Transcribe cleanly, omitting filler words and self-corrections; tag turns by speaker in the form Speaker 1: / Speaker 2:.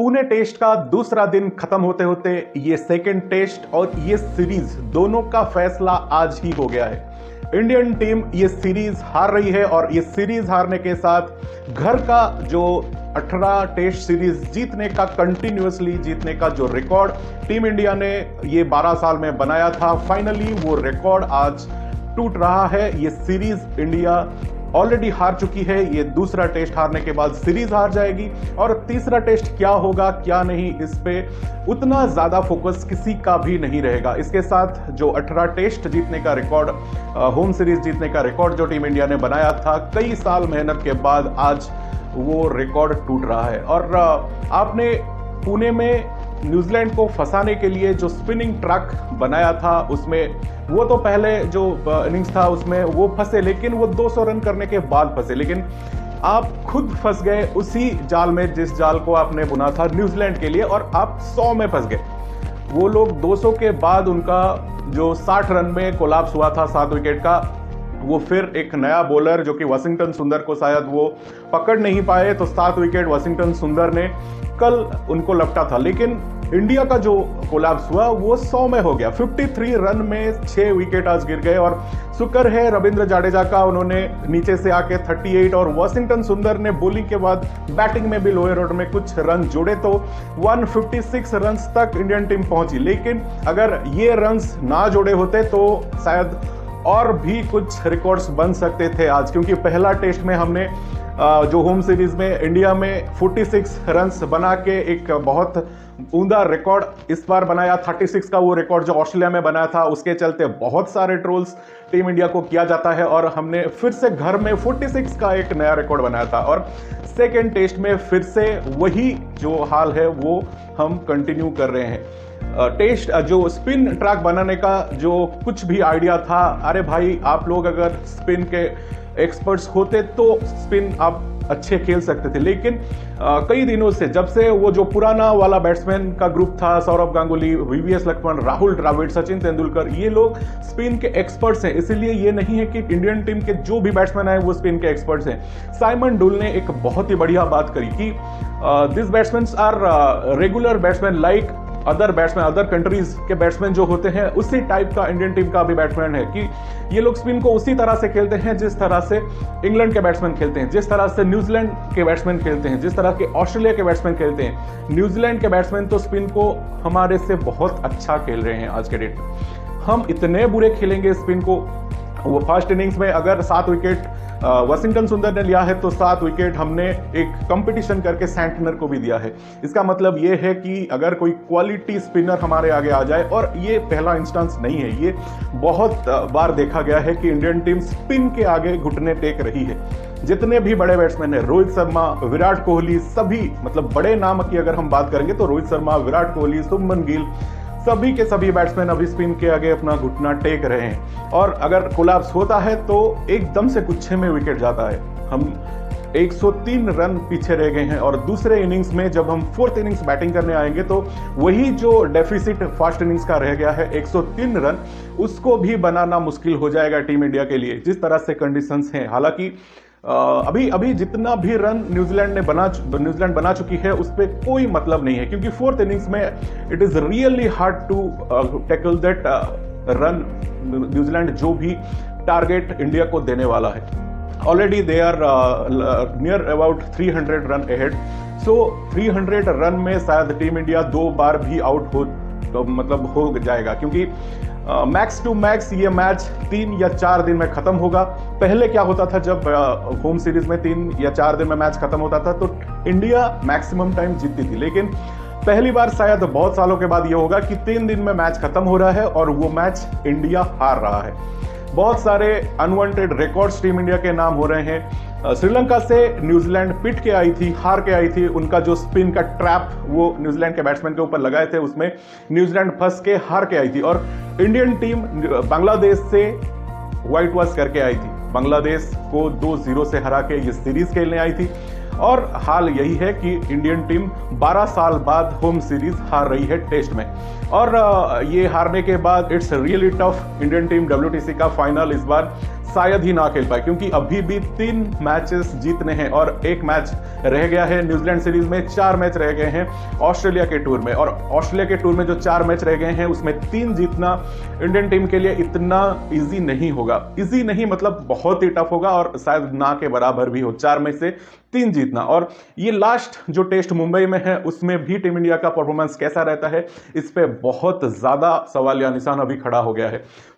Speaker 1: Pune test का दूसरा दिन खत्म होते होते ये सेकंड टेस्ट और ये सीरीज दोनों का फैसला आज ही हो गया है। इंडियन टीम ये सीरीज हार रही है और ये सीरीज हारने के साथ घर का जो 18 टेस्ट सीरीज जीतने का कंटिन्यूअसली जीतने का जो रिकॉर्ड टीम इंडिया ने ये 12 साल में बनाया था, फाइनली वो रिकॉर्ड आज टूट रहा है। ये सीरीज इंडिया ऑलरेडी हार चुकी है। ये दूसरा टेस्ट हारने के बाद सीरीज हार जाएगी और तीसरा टेस्ट क्या होगा क्या नहीं, इस पे उतना ज्यादा फोकस किसी का भी नहीं रहेगा। इसके साथ जो 18 टेस्ट जीतने का रिकॉर्ड, होम सीरीज जीतने का रिकॉर्ड जो टीम इंडिया ने बनाया था कई साल मेहनत के बाद, आज वो रिकॉर्ड टूट रहा है। और आपने पुणे में न्यूजीलैंड को फंसाने के लिए जो स्पिनिंग ट्रक बनाया था, उसमें वो तो पहले जो इनिंग्स था उसमें वो फंसे, लेकिन वो 200 रन करने के बाद फंसे। लेकिन आप खुद फंस गए उसी जाल में जिस जाल को आपने बुना था न्यूजीलैंड के लिए, और आप 100 में फंस गए। वो लोग 200 के बाद उनका जो 60 रन में कोलैप्स हुआ था 7 विकेट का, वो फिर एक नया बॉलर जो कि वाशिंगटन सुंदर को शायद वो पकड़ नहीं पाए, तो 7 विकेट वाशिंगटन सुंदर ने कल उनको लपटा था। लेकिन इंडिया का जो कोलैप्स हुआ वो 100 में हो गया। 53 रन में 6 विकेट आज गिर गए और शुक्र है रविंद्र जाडेजा का, उन्होंने नीचे से आके 38 और वाशिंगटन सुंदर ने बॉलिंग के बाद बैटिंग में भी लोअर ऑर्डर में कुछ रन जोड़े, तो 156 रन तक इंडियन टीम पहुंची। लेकिन अगर ये रन्स ना जोड़े होते तो शायद और भी कुछ रिकॉर्ड्स बन सकते थे आज, क्योंकि पहला टेस्ट में हमने जो होम सीरीज में इंडिया में 46 रन्स बना के एक बहुत उम्दा रिकॉर्ड इस बार बनाया। 36 का वो रिकॉर्ड जो ऑस्ट्रेलिया में बनाया था, उसके चलते बहुत सारे ट्रोल्स टीम इंडिया को किया जाता है और हमने फिर से घर में 46 का एक नया रिकॉर्ड बनाया था। और सेकेंड टेस्ट में फिर से वही जो हाल है वो हम कंटिन्यू कर रहे हैं। टेस्ट जो स्पिन ट्रैक बनाने का जो कुछ भी आइडिया था, अरे भाई आप लोग अगर स्पिन के एक्सपर्ट्स होते तो स्पिन आप अच्छे खेल सकते थे। लेकिन कई दिनों से, जब से वो जो पुराना वाला बैट्समैन का ग्रुप था, सौरभ गांगुली, वीवीएस लक्ष्मण, राहुल द्रविड़, सचिन तेंदुलकर, ये लोग स्पिन के एक्सपर्ट्स हैं। इसीलिए ये नहीं है कि इंडियन टीम के जो भी बैट्समैन आए वो स्पिन के एक्सपर्ट्स हैं। साइमन डुल ने एक बहुत ही बढ़िया बात करी कि this batsman are regular batsman like other batsman, other countries के बैट्समैन जो होते हैं उसी टाइप का इंडियन टीम का भी बैट्समैन है, कि ये लोग स्पिन को उसी तरह से खेलते हैं जिस तरह से इंग्लैंड के बैट्समैन खेलते हैं, जिस तरह से न्यूजीलैंड के बैट्समैन खेलते हैं, जिस तरह के ऑस्ट्रेलिया के बैट्समैन खेलते हैं। न्यूजीलैंड के बैट्समैन तो स्पिन को हमारे से बहुत अच्छा खेल रहे हैं आज के डेट में। हम इतने बुरे खेलेंगे स्पिन को। वो फर्स्ट इनिंग्स में अगर 7 विकेट वाशिंगटन सुंदर ने लिया है तो 7 विकेट हमने एक कंपटीशन करके सैंटनर को भी दिया है। इसका मतलब ये है कि अगर कोई क्वालिटी स्पिनर हमारे आगे आ जाए, और ये पहला इंस्टेंस नहीं है, ये बहुत बार देखा गया है कि इंडियन टीम स्पिन के आगे घुटने टेक रही है। जितने भी बड़े बैट्समैन हैं, रोहित शर्मा, विराट कोहली, सभी मतलब बड़े नाम की अगर हम बात करेंगे तो रोहित शर्मा, विराट कोहली, शुभमन गिल, सभी के सभी बैट्समैन अभी स्पिन के आगे अपना घुटना टेक रहे हैं। और अगर कोलैप्स होता है तो एकदम से गुच्छे में विकेट जाता है। हम 103 रन पीछे रह गए हैं और दूसरे इनिंग्स में जब हम 4th इनिंग्स बैटिंग करने आएंगे तो वही जो डेफिसिट फर्स्ट इनिंग्स का रह गया है 103 रन, उसको भी बनाना मुश्किल हो जाएगा टीम इंडिया के लिए, जिस तरह से कंडीशंस हैं। हालांकि अभी जितना भी रन न्यूजीलैंड बना चुकी है उस पर कोई मतलब नहीं है, क्योंकि 4th इनिंग्स में it is really hard to tackle that run New Zealand जो भी टारगेट इंडिया को देने वाला है। Already they are near about 300 run ahead. So 300 run में शायद टीम इंडिया 2 बार भी आउट हो जाएगा, क्योंकि मैक्स टू मैक्स ये मैच 3 या 4 दिन में खत्म होगा। पहले क्या होता था, जब होम सीरीज में 3 या 4 दिन में मैच खत्म होता था तो इंडिया मैक्सिमम टाइम जीतती थी। लेकिन पहली बार शायद बहुत सालों के बाद ये होगा कि 3 दिन में मैच खत्म हो रहा है और वो मैच इंडिया हार रहा है। बहुत सारे अनवांटेड रिकॉर्ड्स टीम इंडिया के नाम हो रहे हैं। श्रीलंका से न्यूजीलैंड पिट के आई थी, हार के आई थी। उनका जो स्पिन का ट्रैप वो न्यूजीलैंड के बैट्समैन के ऊपर लगाए थे, उसमें न्यूजीलैंड फंस के हार के आई थी। और इंडियन टीम बांग्लादेश से व्हाइट वॉश करके आई थी, बांग्लादेश को 2-0 से हरा के ये सीरीज खेलने आई थी। और हाल यही है कि इंडियन टीम 12 साल बाद होम सीरीज हार रही है टेस्ट में। और ये हारने के बाद it's really tough. Indian team WTC का फाइनल इस बार शायद ही ना खेल पाए, क्योंकि अभी भी 3 मैचेस जीतने हैं और 1 मैच रह गया है। न्यूजीलैंड सीरीज में 4 मैच रह गए हैं ऑस्ट्रेलिया के टूर में, और ऑस्ट्रेलिया के टूर में जो 4 मैच रह गए हैं उसमें 3 जीतना इंडियन टीम के लिए इतना इजी नहीं होगा। इजी नहीं मतलब बहुत ही टफ होगा, और शायद ना के बराबर भी हो 4 में से 3 जीतना। और ये लास्ट जो टेस्ट मुंबई में है उसमें भी टीम इंडिया का परफॉर्मेंस कैसा रहता है, इस पे बहुत ज्यादा सवाल या निशान अभी खड़ा हो गया है। तो